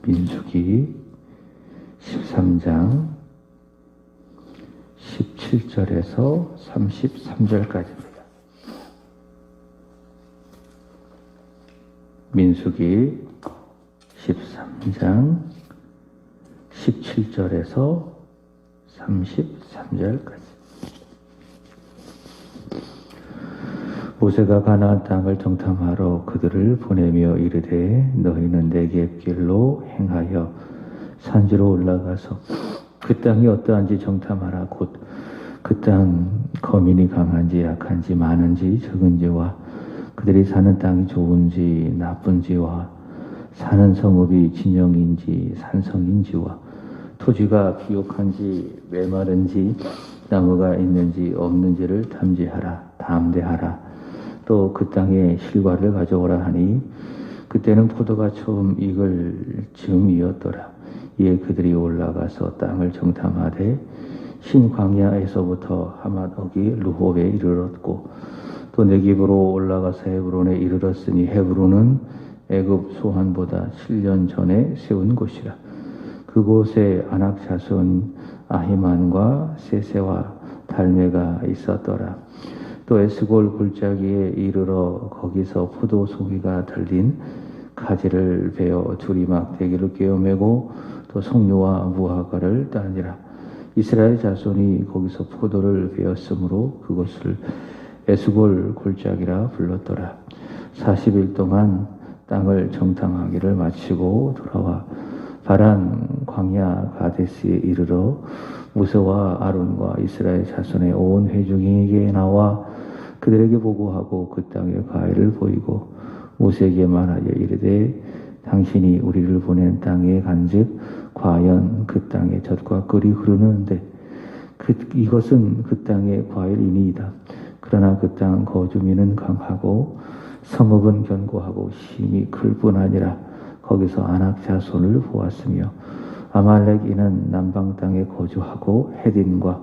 민수기 13장 17절에서 33절까지입니다. 민수기 13장 17절에서 33절까지. 모세가 가나안 땅을 정탐하러 그들을 보내며 이르되 너희는 내게 길로 행하여 산지로 올라가서 그 땅이 어떠한지 정탐하라. 곧 그 땅 거민이 강한지 약한지 많은지 적은지와 그들이 사는 땅이 좋은지 나쁜지와 사는 성읍이 진영인지 산성인지와 토지가 비옥한지 메마른지 나무가 있는지 없는지를 담대하라. 또 그 땅에 실과를 가져오라 하니 그때는 포도가 처음 익을 즈음이었더라. 이에 그들이 올라가서 땅을 정탐하되 신광야에서부터 하맛옥이 르홉에 이르렀고 또 네겝으로 올라가서 헤브론에 이르렀으니 헤브론은 애굽 소환보다 7년 전에 세운 곳이라. 그곳에 아낙 자손 아히만과 세세와 달메가 있었더라. 또 에스골 골짜기에 이르러 거기서 포도 송이가 달린 가지를 베어 둘이 막대기를 꿰어매고 또 석류와 무화과를 따니라. 이스라엘 자손이 거기서 포도를 베었으므로 그것을 에스골 골짜기라 불렀더라. 40일 동안 땅을 정탐하기를 마치고 돌아와 바란 광야 가데스에 이르러 모세와 아론과 이스라엘 자손의 온 회중에게 나와 그들에게 보고하고 그 땅의 과일을 보이고 모세에게 말하여 이르되 당신이 우리를 보낸 땅에 간즉 과연 그 땅에 젖과 꿀이 흐르는데 이것은 그 땅의 과일이니이다. 그러나 그 땅 거주민은 강하고 성읍은 견고하고 심이 클 뿐 아니라 거기서 아낙 자손을 보았으며 아말렉인은 남방 땅에 거주하고 헤딘과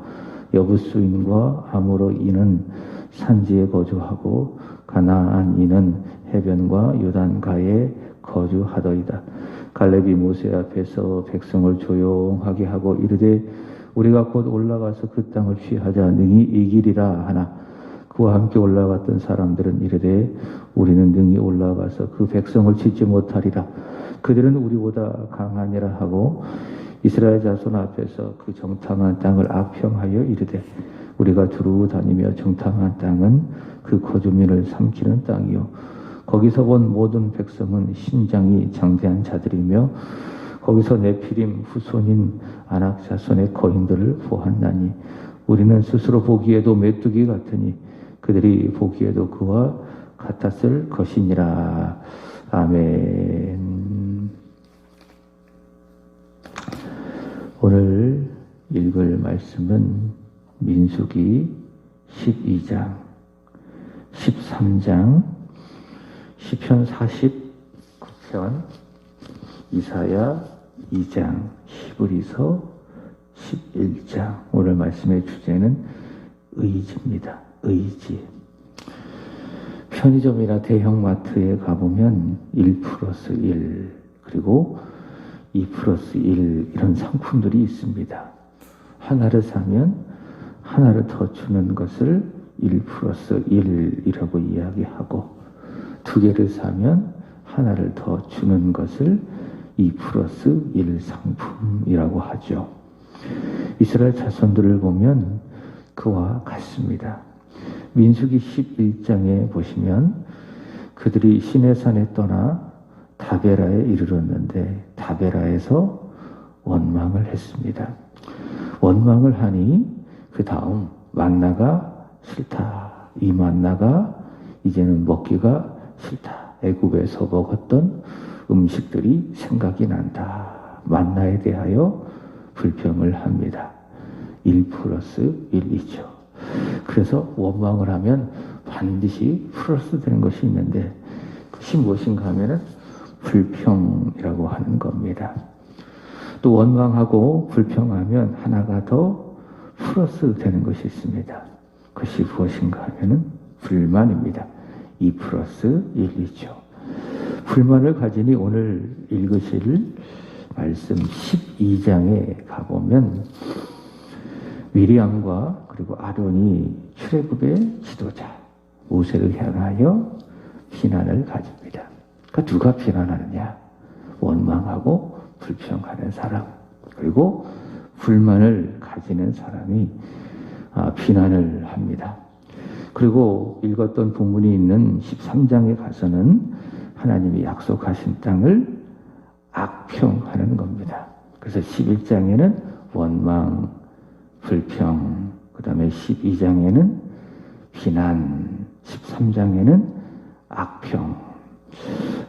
여부수인과 아모르인은 산지에 거주하고 가나안인은 해변과 요단가에 거주하더이다. 갈렙이 모세 앞에서 백성을 조용하게 하고 이르되 우리가 곧 올라가서 그 땅을 취하자 능히 이기리라 하나 그와 함께 올라갔던 사람들은 이르되 우리는 능히 올라가서 그 백성을 치지 못하리라. 그들은 우리보다 강하니라 하고 이스라엘 자손 앞에서 그 정탐한 땅을 악평하여 이르되 우리가 두루 다니며 정탐한 땅은 그 거주민을 삼키는 땅이요 거기서 본 모든 백성은 신장이 장대한 자들이며 거기서 네피림 후손인 아낙 자손의 거인들을 보았나니 우리는 스스로 보기에도 메뚜기 같으니 그들이 보기에도 그와 같았을 것이니라. 아멘. 오늘 읽을 말씀은 민수기 12장, 13장, 시편 49편, 이사야 2장, 히브리서 11장. 오늘 말씀의 주제는 의지입니다. 의지. 편의점이나 대형마트에 가보면 1+1 그리고 2+1 이런 상품들이 있습니다. 하나를 사면 하나를 더 주는 것을 1+1이라고 이야기하고 두 개를 사면 하나를 더 주는 것을 2+1 상품이라고 하죠. 이스라엘 자손들을 보면 그와 같습니다. 민수기 11장에 보시면 그들이 시내산에 떠나 다베라에 이르렀는데 다베라에서 원망을 했습니다. 원망을 하니 그 다음 만나가 싫다. 이 만나가 이제는 먹기가 싫다. 애굽에서 먹었던 음식들이 생각이 난다. 만나에 대하여 불평을 합니다. 1+1이죠. 그래서 원망을 하면 반드시 플러스 되는 것이 있는데 그것이 무엇인가 하면은 불평이라고 하는 겁니다. 또 원망하고 불평하면 하나가 더 플러스 되는 것이 있습니다. 그것이 무엇인가 하면은 불만입니다. 2+1이죠. 불만을 가지니 오늘 읽으실 말씀 12장에 가보면 미리암과 그리고 아론이 출애굽의 지도자 모세를 향하여 비난을 가집니다. 그러니까 누가 비난하느냐? 원망하고 불평하는 사람, 그리고 불만을 가지는 사람이 비난을 합니다. 그리고 읽었던 본문이 있는 13장에 가서는 하나님이 약속하신 땅을 악평하는 겁니다. 그래서 11장에는 원망, 불평, 그 다음에 12장에는 비난, 13장에는 악평.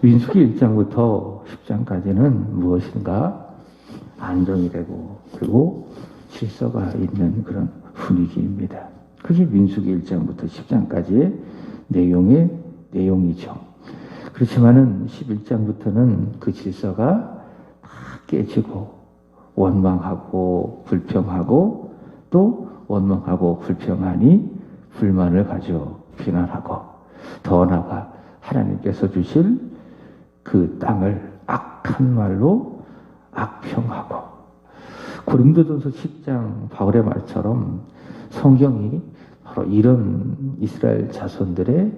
민수기 1장부터 10장까지는 무엇인가 안정이 되고 그리고 질서가 있는 그런 분위기입니다. 그게 민수기 1장부터 10장까지의 내용이죠. 그렇지만은 11장부터는 그 질서가 막 깨지고 원망하고 불평하고 또 원망하고 불평하니 불만을 가져 비난하고 더 나아가 하나님께서 주실 그 땅을 악한 말로 악평하고 고린도전서 10장 바울의 말처럼 성경이 바로 이런 이스라엘 자손들의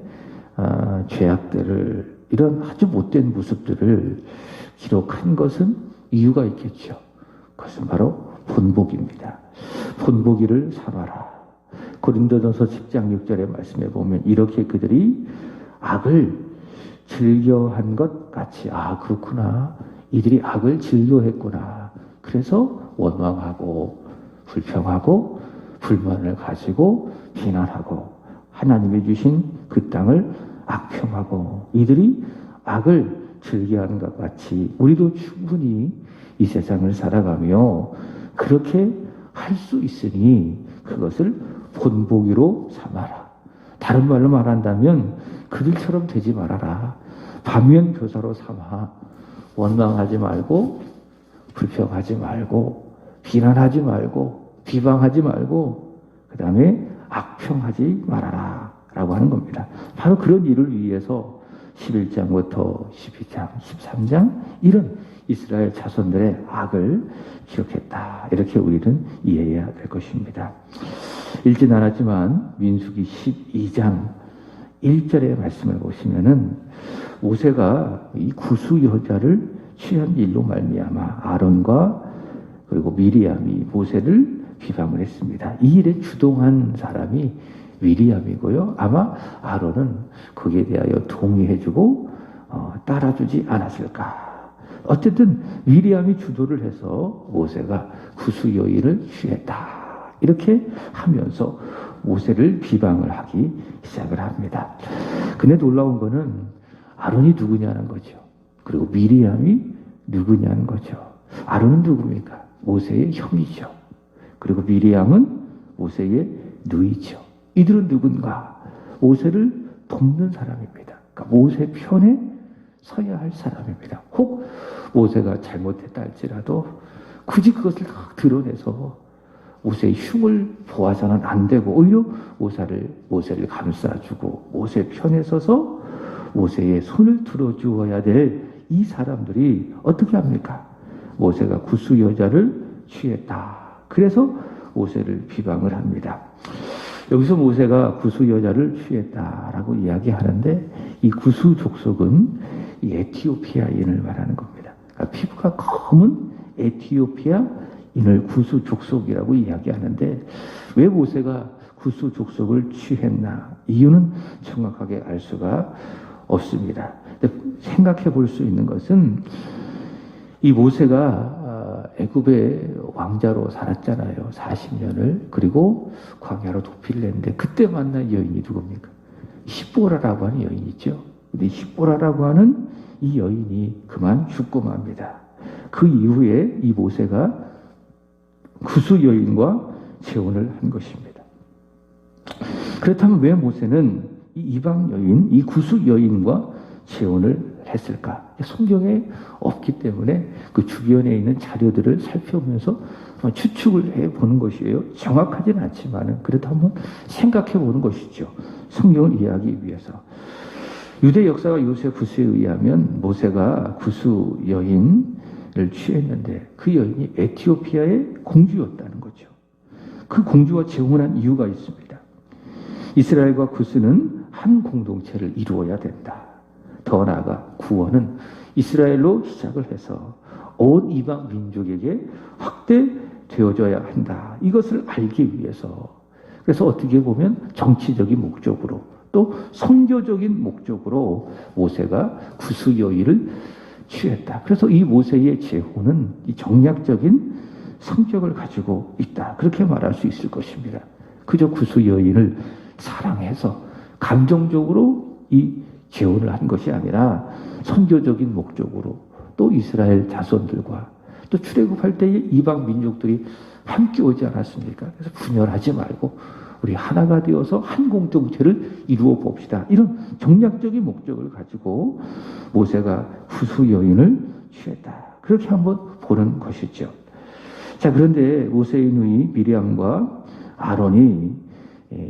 죄악들을 이런 아주 못된 모습들을 기록한 것은 이유가 있겠죠. 그것은 바로 본보기입니다. 본보기를 삼아라. 고린도전서 10장 6절의 말씀에 보면 이렇게 그들이 악을 즐겨한 것 같이 그렇구나. 이들이 악을 즐겨했구나. 그래서 원망하고 불평하고 불만을 가지고 비난하고 하나님이 주신 그 땅을 악평하고 이들이 악을 즐겨하는 것 같이 우리도 충분히 이 세상을 살아가며 그렇게 할 수 있으니 그것을 본보기로 삼아라. 다른 말로 말한다면 그들처럼 되지 말아라. 반면교사로 삼아 원망하지 말고 불평하지 말고 비난하지 말고 비방하지 말고 그 다음에 악평하지 말아라 라고 하는 겁니다. 바로 그런 일을 위해서 11장부터 12장, 13장 이런 이스라엘 자손들의 악을 기록했다. 이렇게 우리는 이해해야 될 것입니다. 읽진 않았지만 민수기 12장 1절의 말씀을 보시면은 모세가 이 구수 여자를 취한 일로 말미암아 아론과 그리고 미리암이 모세를 비방을 했습니다. 이 일에 주동한 사람이 미리암이고요. 아마 아론은 거기에 대하여 동의해주고 따라주지 않았을까. 어쨌든 미리암이 주도를 해서 모세가 구수 여인을 취했다. 이렇게 하면서 모세를 비방을 하기 시작을 합니다. 근데 놀라운 거는 아론이 누구냐는 거죠. 그리고 미리암이 누구냐는 거죠. 아론은 누굽니까? 모세의 형이죠. 그리고 미리암은 모세의 누이죠. 이들은 누군가? 모세를 돕는 사람입니다. 그러니까 모세 편에 서야 할 사람입니다. 혹 모세가 잘못했다 할지라도 굳이 그것을 딱 드러내서 모세의 흉을 보아서는 안 되고 오히려 모세를 감싸주고 모세 편에 서서 모세의 손을 들어주어야 될 이 사람들이 어떻게 합니까? 모세가 구수 여자를 취했다. 그래서 모세를 비방을 합니다. 여기서 모세가 구수 여자를 취했다라고 이야기하는데 이 구수 족속은 이 에티오피아인을 말하는 겁니다. 그러니까 피부가 검은 에티오피아인을 구수 족속이라고 이야기하는데 왜 모세가 구수 족속을 취했나? 이유는 정확하게 알 수가 없습니다. 생각해 볼 수 있는 것은 이 모세가 애굽의 왕자로 살았잖아요. 40년을. 그리고 광야로 도피를 했는데 그때 만난 여인이 누굽니까? 십보라라고 하는 여인이 있죠. 근데 십보라라고 하는 이 여인이 그만 죽고 맙니다. 그 이후에 이 모세가 구수 여인과 재혼을 한 것입니다. 그렇다면 왜 모세는 이 이방 여인, 이 구수 여인과 재혼을 했을까? 성경에 없기 때문에 그 주변에 있는 자료들을 살펴보면서 추측을 해보는 것이에요. 정확하지는 않지만 그래도 한번 생각해 보는 것이죠. 성경을 이해하기 위해서. 유대 역사가 요세푸스에 의하면 모세가 구수 여인 취했는데 그 여인이 에티오피아의 공주였다는 거죠. 그 공주와 재혼한 이유가 있습니다. 이스라엘과 구스는 한 공동체를 이루어야 된다. 더 나아가 구원은 이스라엘로 시작을 해서 온 이방 민족에게 확대되어져야 한다. 이것을 알기 위해서, 그래서 어떻게 보면 정치적인 목적으로 또 선교적인 목적으로 모세가 구스 여인을 취했다. 그래서 이 모세의 재혼은 이 정략적인 성격을 가지고 있다. 그렇게 말할 수 있을 것입니다. 그저 구스 여인을 사랑해서 감정적으로 이 재혼을 한 것이 아니라 선교적인 목적으로 또 이스라엘 자손들과 또 출애굽할 때에 이방 민족들이 함께 오지 않았습니까? 그래서 분열하지 말고 우리 하나가 되어서 한 공동체를 이루어 봅시다. 이런 정략적인 목적을 가지고 모세가 구스 여인을 취했다. 그렇게 한번 보는 것이죠. 자, 그런데 모세의 누이 미리암과 아론이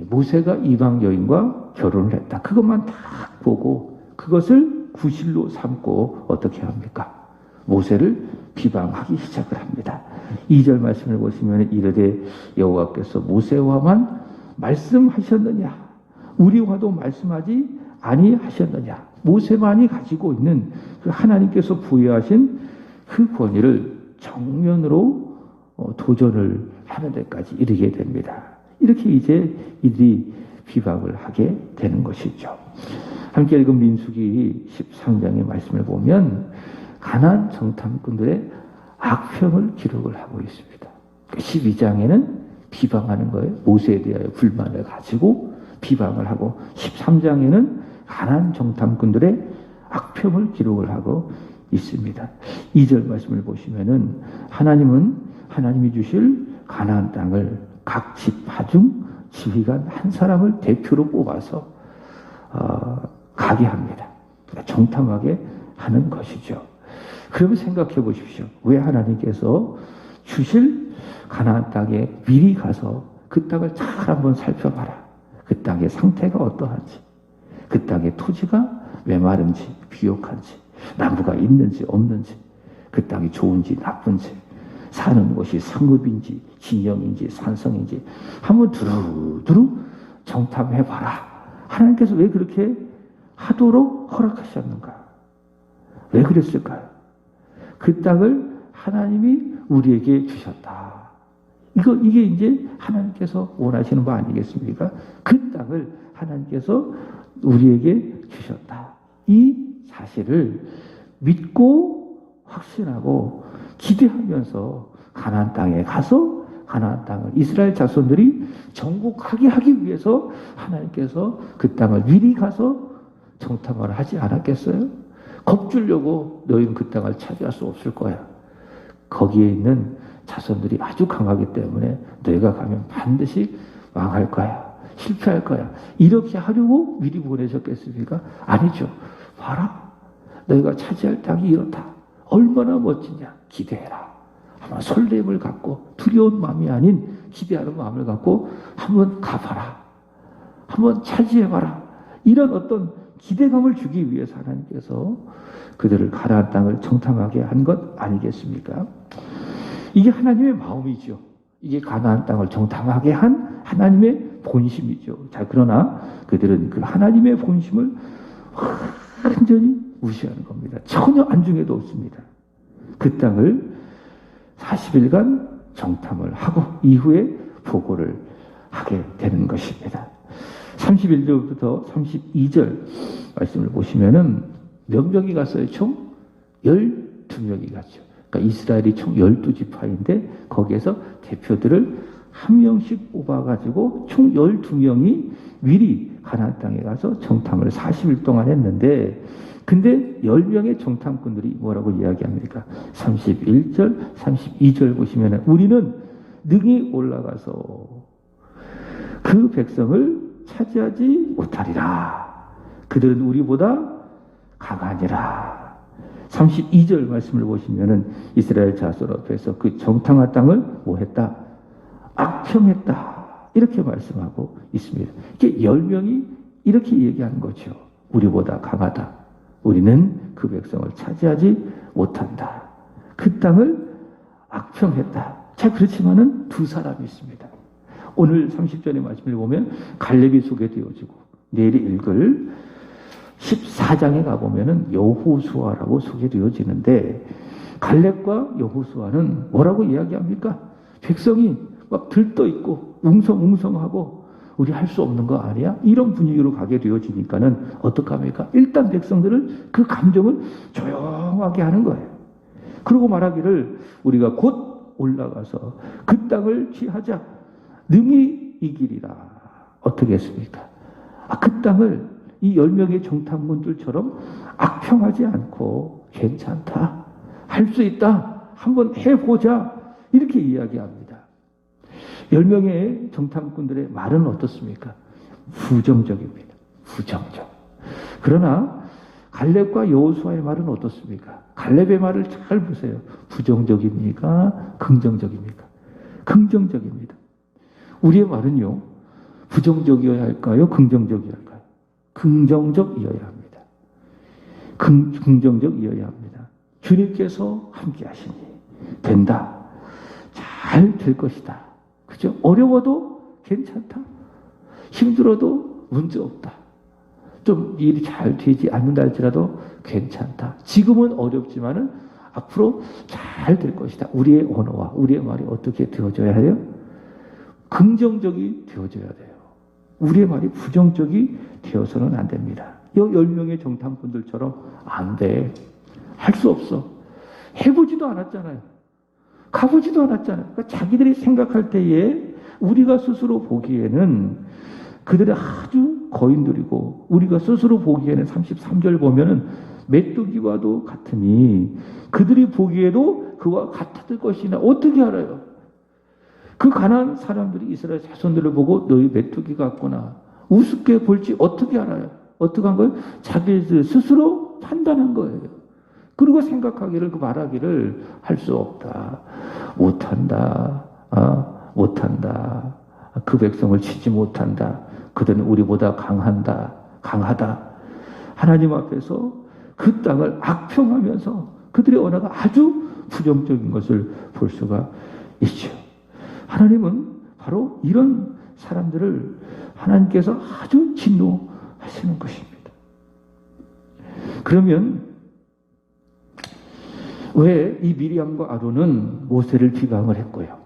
모세가 이방 여인과 결혼을 했다. 그것만 딱 보고 그것을 구실로 삼고 어떻게 합니까? 모세를 비방하기 시작을 합니다. 2절 말씀을 보시면 이르되 여호와께서 모세와만 말씀하셨느냐? 우리와도 말씀하지 아니하셨느냐? 모세만이 가지고 있는 그 하나님께서 부여하신 그 권위를 정면으로 도전을 하는 데까지 이르게 됩니다. 이렇게 이제 이들이 비방을 하게 되는 것이죠. 함께 읽은 민수기 13장의 말씀을 보면 가나안 정탐꾼들의 악평을 기록을 하고 있습니다. 12장에는 비방하는 거예요. 모세에 대하여 불만을 가지고 비방을 하고 13장에는 가나안 정탐꾼들의 악평을 기록을 하고 있습니다. 2절 말씀을 보시면은 하나님이 주실 가나안 땅을 각 지파 중 지휘관 한 사람을 대표로 뽑아서 가게 합니다. 정탐하게 하는 것이죠. 그러면 생각해 보십시오. 왜 하나님께서 주실 가나안 땅에 미리 가서 그 땅을 잘 한번 살펴봐라. 그 땅의 상태가 어떠한지, 그 땅의 토지가 메마른지 비옥한지, 나무가 있는지 없는지, 그 땅이 좋은지 나쁜지, 사는 곳이 상급인지 진영인지 산성인지 한번 두루두루 정탐해봐라. 하나님께서 왜 그렇게 하도록 허락하셨는가? 왜 그랬을까요? 그 땅을 하나님이 우리에게 주셨다. 이게 이제 하나님께서 원하시는 바 아니겠습니까? 그 땅을 하나님께서 우리에게 주셨다. 이 사실을 믿고 확신하고 기대하면서 가나안 땅에 가서 가나안 땅을 이스라엘 자손들이 정복하게 하기 위해서 하나님께서 그 땅을 미리 가서 정탐을 하지 않았겠어요? 겁주려고 너희는 그 땅을 차지할 수 없을 거야. 거기에 있는 자손들이 아주 강하기 때문에 너희가 가면 반드시 망할 거야. 실패할 거야. 이렇게 하려고 미리 보내셨겠습니까? 아니죠. 봐라. 너희가 차지할 땅이 이렇다. 얼마나 멋지냐. 기대해라. 아마 설렘을 갖고 두려운 마음이 아닌 기대하는 마음을 갖고 한번 가봐라. 한번 차지해봐라. 이런 어떤 기대감을 주기 위해서 하나님께서 그들을 가나안 땅을 정탐하게 한 것 아니겠습니까? 이게 하나님의 마음이죠. 이게 가나안 땅을 정탐하게 한 하나님의 본심이죠. 자, 그러나 그들은 그 하나님의 본심을 완전히 무시하는 겁니다. 전혀 안중에도 없습니다. 그 땅을 40일간 정탐을 하고 이후에 보고를 하게 되는 것입니다. 31절부터 32절 말씀을 보시면은 몇 명이 갔어요? 총 12명이 갔죠. 그러니까 이스라엘이 총 12지파인데 거기에서 대표들을 한 명씩 뽑아가지고 총 12명이 미리 가나안 땅에 가서 정탐을 40일 동안 했는데 근데 10명의 정탐꾼들이 뭐라고 이야기합니까? 31절, 32절 보시면 우리는 능히 올라가서 그 백성을 차지하지 못하리라. 그들은 우리보다 강하니라. 32절 말씀을 보시면은 이스라엘 자손 앞에서 그 정탐한 땅을 뭐 했다? 악평했다. 이렇게 말씀하고 있습니다. 이게 10명이 이렇게 얘기하는 거죠. 우리보다 강하다. 우리는 그 백성을 차지하지 못한다. 그 땅을 악평했다. 자, 그렇지만은 두 사람이 있습니다. 오늘 30절의 말씀을 보면 갈렙이 소개되어지고 내일 읽을 14장에 가보면은 여호수아라고 소개되어지는데 갈렙과 여호수아는 뭐라고 이야기합니까? 백성이 막 들떠있고 웅성웅성하고 우리 할 수 없는 거 아니야? 이런 분위기로 가게 되어지니까는 어떡합니까? 일단 백성들을 그 감정을 조용하게 하는 거예요. 그리고 말하기를 우리가 곧 올라가서 그 땅을 취하자. 능히 이기리라. 어떻게 했습니까? 그 땅을 이 10명의 정탐꾼들처럼 악평하지 않고 괜찮다. 할 수 있다. 한번 해보자. 이렇게 이야기합니다. 10명의 정탐꾼들의 말은 어떻습니까? 부정적입니다. 부정적. 그러나 갈렙과 여호수아의 말은 어떻습니까? 갈렙의 말을 잘 보세요. 부정적입니까? 긍정적입니까? 긍정적입니다. 우리의 말은요, 부정적이어야 할까요? 긍정적이어야 할까요? 긍정적이어야 합니다. 긍정적이어야 합니다. 주님께서 함께 하시니 된다. 잘 될 것이다. 그죠? 어려워도 괜찮다. 힘들어도 문제 없다. 좀 일이 잘 되지 않는다 할지라도 괜찮다. 지금은 어렵지만은 앞으로 잘 될 것이다. 우리의 언어와 우리의 말이 어떻게 되어져야 해요? 긍정적이 되어져야 돼요. 우리의 말이 부정적이 되어서는 안 됩니다. 이 10명의 정탐꾼들처럼 안 돼. 할 수 없어. 해보지도 않았잖아요. 가보지도 않았잖아요. 그러니까 자기들이 생각할 때에 우리가 스스로 보기에는 그들이 아주 거인들이고 우리가 스스로 보기에는 33절 보면은 메뚜기와도 같으니 그들이 보기에도 그와 같았을 것이나 어떻게 알아요? 그 가난한 사람들이 이스라엘 자손들을 보고 너희 메뚜기 같구나 우습게 볼지 어떻게 알아요? 어떻게 한 거예요? 자기들 스스로 판단한 거예요. 그리고 생각하기를 그 말하기를 할 수 없다. 못한다. 못한다. 그 백성을 치지 못한다. 그들은 우리보다 강하다. 하나님 앞에서 그 땅을 악평하면서 그들의 언어가 아주 부정적인 것을 볼 수가 있죠. 하나님은 바로 이런 사람들을 하나님께서 아주 진노하시는 것입니다. 그러면 왜 이 미리암과 아론은 모세를 비방을 했고요.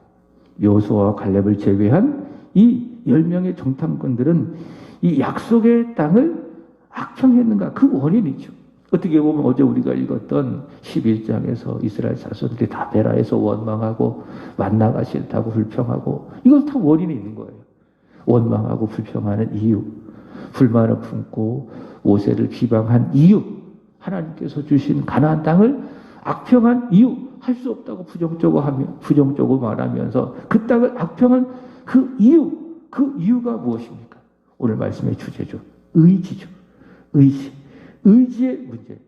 여호수아와 갈렙을 제외한 이 10명의 정탐꾼들은 이 약속의 땅을 악평했는가? 그 원인이죠. 어떻게 보면 어제 우리가 읽었던 11장에서 이스라엘 자손들이 다 베라에서 원망하고 만나가 싫다고 불평하고 이것 다 원인이 있는 거예요. 원망하고 불평하는 이유, 불만을 품고 모세를 비방한 이유, 하나님께서 주신 가나안 땅을 악평한 이유, 할 수 없다고 부정적으로 말하면서 그 땅을 악평한 그 이유가 무엇입니까? 오늘 말씀의 주제죠. 의지죠. 의지의 문제.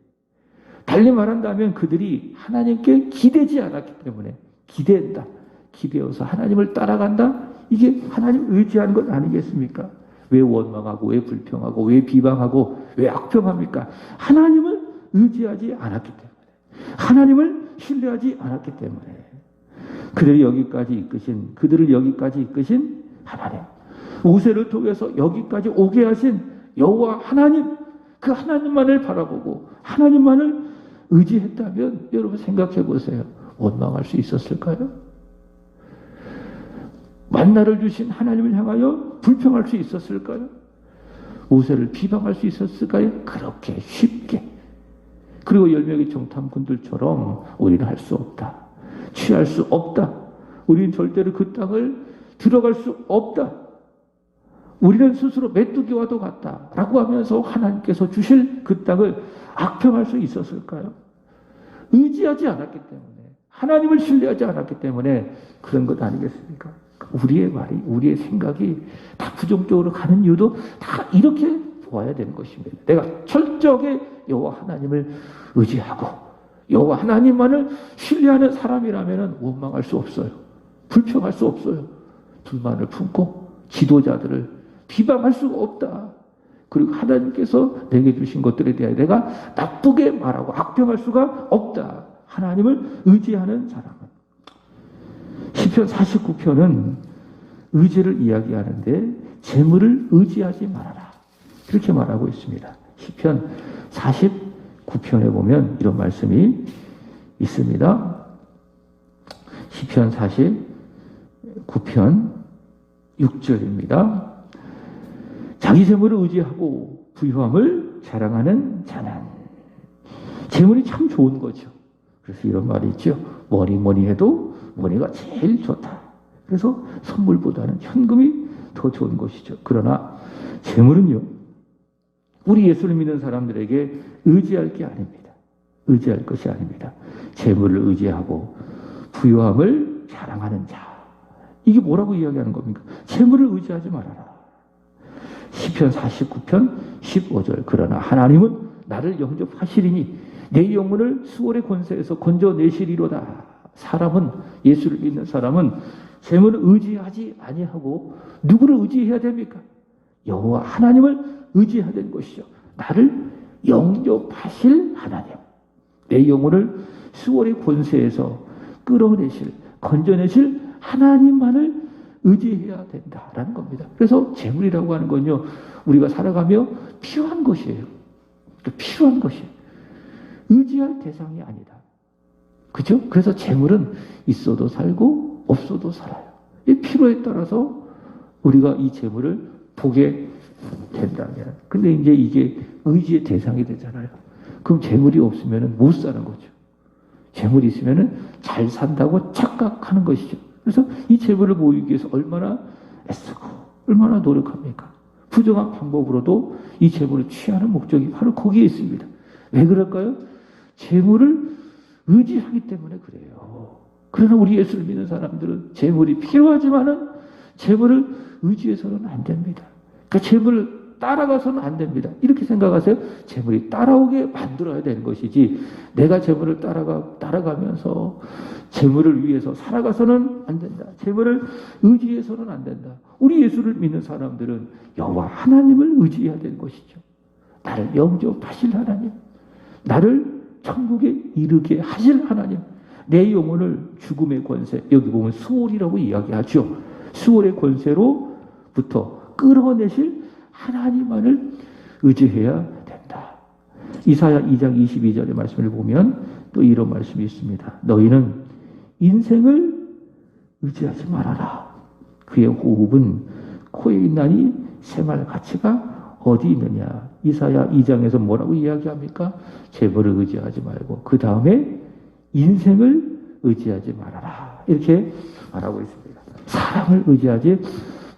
달리 말한다면 그들이 하나님께 기대지 않았기 때문에 기대어서 하나님을 따라간다? 이게 하나님 의지하는 것 아니겠습니까? 왜 원망하고 왜 불평하고 왜 비방하고 왜 악평합니까? 하나님을 의지하지 않았기 때문에 하나님을 신뢰하지 않았기 때문에 그들을 여기까지 이끄신 하나님, 모세를 통해서 여기까지 오게 하신 여호와 하나님, 그 하나님만을 바라보고 하나님만을 의지했다면 여러분 생각해 보세요. 원망할 수 있었을까요? 만나를 주신 하나님을 향하여 불평할 수 있었을까요? 모세를 비방할 수 있었을까요? 그렇게 쉽게. 그리고 10명의 정탐꾼들처럼 우리는 할 수 없다. 취할 수 없다. 우리는 절대로 그 땅을 들어갈 수 없다. 우리는 스스로 메뚜기와도 같다. 라고 하면서 하나님께서 주실 그 땅을 악평할 수 있었을까요? 의지하지 않았기 때문에, 하나님을 신뢰하지 않았기 때문에 그런 것 아니겠습니까? 우리의 말이, 우리의 생각이 다 부정적으로 가는 이유도 다 이렇게 보아야 되는 것입니다. 내가 철저하게 여호와 하나님을 의지하고 여호와 하나님만을 신뢰하는 사람이라면 원망할 수 없어요. 불평할 수 없어요. 불만을 품고 지도자들을 비방할 수가 없다. 그리고 하나님께서 내게 주신 것들에 대해 내가 나쁘게 말하고 악평할 수가 없다. 하나님을 의지하는 사람은. 시편 49편은 의지를 이야기하는데 재물을 의지하지 말아라. 그렇게 말하고 있습니다. 시편 49편에 보면 이런 말씀이 있습니다. 시편 49편 6절입니다. 자기 재물을 의지하고 부유함을 자랑하는 자는. 재물이 참 좋은 거죠. 그래서 이런 말이 있죠. 뭐니 해도 머니가 제일 좋다. 그래서 선물보다는 현금이 더 좋은 것이죠. 그러나 재물은요, 우리 예수를 믿는 사람들에게 의지할 게 아닙니다. 의지할 것이 아닙니다. 재물을 의지하고 부유함을 자랑하는 자. 이게 뭐라고 이야기하는 겁니까? 재물을 의지하지 말아라. 시편 49편 15절. 그러나 하나님은 나를 영접하시리니 내 영혼을 수월의 권세에서 건져내시리로다. 사람은, 예수를 믿는 사람은 재물을 의지하지 아니하고 누구를 의지해야 됩니까? 여호와 하나님을 의지해야 되는 것이죠. 나를 영접하실 하나님, 내 영혼을 수월의 권세에서 끌어내실, 건져내실 하나님만을 의지해야 된다라는 겁니다. 그래서 재물이라고 하는 건요, 우리가 살아가며 필요한 것이에요. 필요한 것이에요. 의지할 대상이 아니다. 그죠? 그래서 재물은 있어도 살고 없어도 살아요. 이 필요에 따라서 우리가 이 재물을 보게 된다면. 근데 이제 이게 의지의 대상이 되잖아요. 그럼 재물이 없으면 못 사는 거죠. 재물이 있으면 잘 산다고 착각하는 것이죠. 그래서 이 재물을 모으기 위해서 얼마나 애쓰고 얼마나 노력합니까? 부정한 방법으로도 이 재물을 취하는 목적이 바로 거기에 있습니다. 왜 그럴까요? 재물을 의지하기 때문에 그래요. 그러나 우리 예수를 믿는 사람들은 재물이 필요하지만은 재물을 의지해서는 안 됩니다. 그러니까 재물을 따라가서는 안 됩니다. 이렇게 생각하세요. 재물이 따라오게 만들어야 되는 것이지 내가 재물을 따라가면서 재물을 위해서 살아가서는 안 된다. 재물을 의지해서는 안 된다. 우리 예수를 믿는 사람들은 여호와 하나님을 의지해야 되는 것이죠. 나를 영접하실 하나님, 나를 천국에 이르게 하실 하나님, 내 영혼을 죽음의 권세, 여기 보면 수월이라고 이야기하죠. 수월의 권세로부터 끌어내실 하나님만을 의지해야 된다. 이사야 2장 22절의 말씀을 보면 또 이런 말씀이 있습니다. 너희는 인생을 의지하지 말아라. 그의 호흡은 코에 있나니 생활 가치가 어디 있느냐. 이사야 2장에서 뭐라고 이야기합니까? 재물을 의지하지 말고 그 다음에 인생을 의지하지 말아라. 이렇게 말하고 있습니다. 사람을 의지하지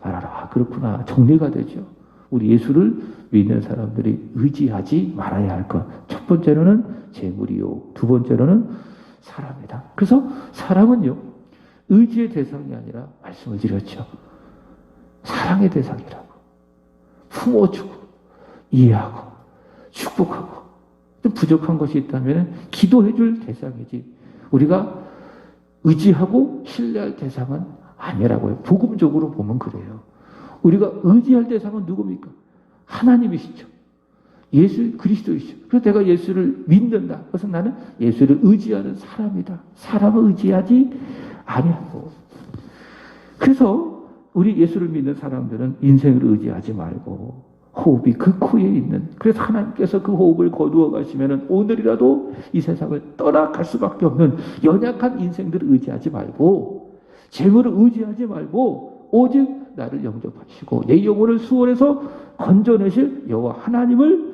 말아라. 그렇구나. 정리가 되죠. 우리 예수를 믿는 사람들이 의지하지 말아야 할 것. 첫 번째로는 재물이요. 두 번째로는 사람이다. 그래서 사람은요, 의지의 대상이 아니라 말씀을 드렸죠. 사랑의 대상이라고. 품어주고, 이해하고, 축복하고. 좀 부족한 것이 있다면 기도해 줄 대상이지. 우리가 의지하고 신뢰할 대상은 아니라고요. 복음적으로 보면 그래요. 우리가 의지할 대상은 누굽니까? 하나님이시죠. 예수 그리스도이시죠. 그래서 내가 예수를 믿는다. 그래서 나는 예수를 의지하는 사람이다. 사람을 의지하지 아니하고. 그래서 우리 예수를 믿는 사람들은 인생을 의지하지 말고 호흡이 그 코에 있는, 그래서 하나님께서 그 호흡을 거두어 가시면 오늘이라도 이 세상을 떠나갈 수밖에 없는 연약한 인생들을 의지하지 말고, 재물을 의지하지 말고 오직 나를 영접하시고 내 영혼을 수월해서 건져내실 여호와 하나님을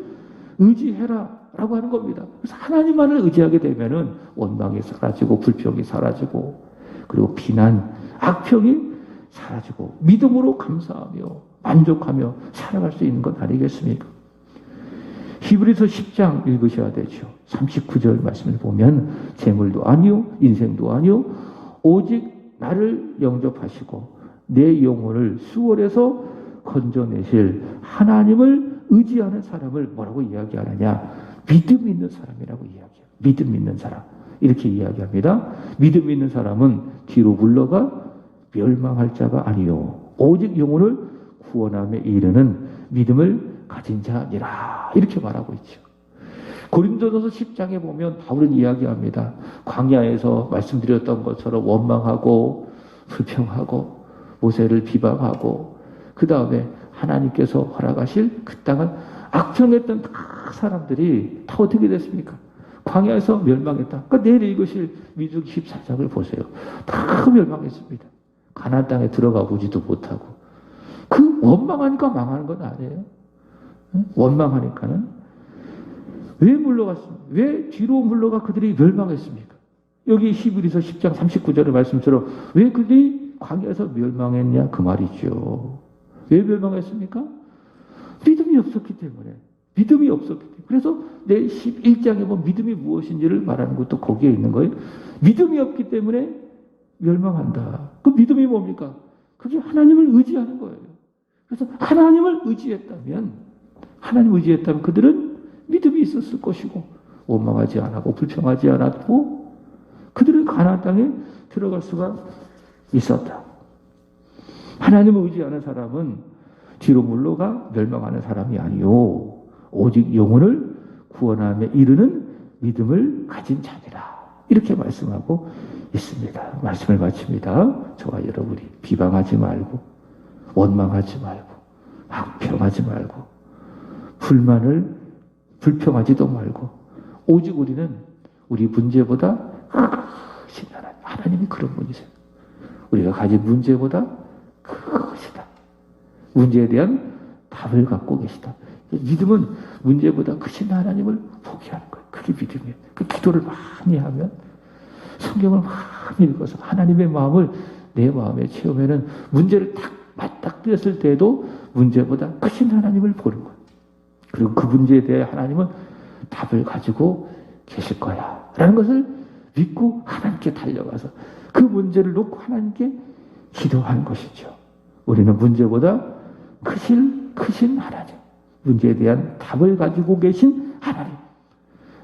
의지해라 라고 하는 겁니다. 그래서 하나님만을 의지하게 되면은 원망이 사라지고 불평이 사라지고 그리고 비난, 악평이 사라지고 믿음으로 감사하며 만족하며 살아갈 수 있는 것 아니겠습니까? 히브리서 10장 읽으셔야 되죠. 39절 말씀을 보면 재물도 아니요 인생도 아니요 오직 나를 영접하시고 내 영혼을 수월해서 건져내실 하나님을 의지하는 사람을 뭐라고 이야기하느냐? 믿음 있는 사람이라고 이야기해요. 믿음 있는 사람. 이렇게 이야기합니다. 믿음 있는 사람은 뒤로 물러가 멸망할 자가 아니요 오직 영혼을 구원함에 이르는 믿음을 가진 자니라. 이렇게 말하고 있죠. 고린도전서 10장에 보면 바울은 이야기합니다. 광야에서 말씀드렸던 것처럼 원망하고 불평하고 모세를 비방하고 그 다음에 하나님께서 허락하실 그 땅은 악평했던 다 사람들이 다 어떻게 됐습니까? 광야에서 멸망했다. 그러니까 내일 읽으실 민수기 14장을 보세요. 다 멸망했습니다. 가나안 땅에 들어가 보지도 못하고. 그 원망하니까 망하는 건 아니에요. 원망하니까는 왜 물러갔습니까? 왜 뒤로 물러가 그들이 멸망했습니까? 여기 히브리서 10장 39절의 말씀처럼 왜 그들이 광야에서 멸망했냐 그 말이죠. 왜 멸망했습니까? 믿음이 없었기 때문에. 믿음이 없었기 때문에. 그래서 내 11장에 보면 믿음이 무엇인지를 말하는 것도 거기에 있는 거예요. 믿음이 없기 때문에 멸망한다. 그 믿음이 뭡니까? 그게 하나님을 의지하는 거예요. 그래서 하나님을 의지했다면 그들은 믿음이 있었을 것이고 원망하지 않았고 불평하지 않았고 그들은 가나안 땅에 들어갈 수가 있었다. 하나님을 의지하는 사람은 뒤로 물러가 멸망하는 사람이 아니요 오직 영혼을 구원함에 이르는 믿음을 가진 자니라. 이렇게 말씀하고 있습니다. 말씀을 마칩니다. 저와 여러분이 비방하지 말고 원망하지 말고 악평하지 말고 불평하지도 말고 오직 우리는 우리 문제보다 크신 하나님이 그런 분이세요. 우리가 가진 문제보다 크시다. 문제에 대한 답을 갖고 계시다. 믿음은 문제보다 크신 하나님을 포기하는 거예요. 그게 믿음이에요. 그 기도를 많이 하면 성경을 많이 읽어서 하나님의 마음을 내 마음에 채우면은 문제를 딱 맞닥뜨렸을 때도 문제보다 크신 하나님을 보는 거예요. 그리고 그 문제에 대해 하나님은 답을 가지고 계실 거야 라는 것을 믿고 하나님께 달려가서 그 문제를 놓고 하나님께 기도하는 것이죠. 우리는 문제보다 크신 하나님, 문제에 대한 답을 가지고 계신 하나님,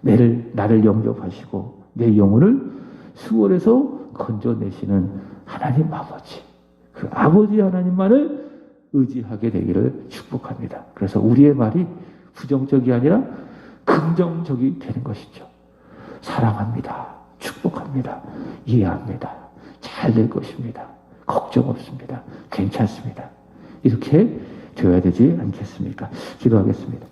나를 영접하시고 내 영혼을 수월에서 건져내시는 하나님 아버지, 그 아버지 하나님만을 의지하게 되기를 축복합니다. 그래서 우리의 말이 부정적이 아니라 긍정적이 되는 것이죠. 사랑합니다. 축복합니다. 이해합니다. 잘 될 것입니다. 걱정 없습니다. 괜찮습니다. 이렇게 되어야 되지 않겠습니까? 기도하겠습니다.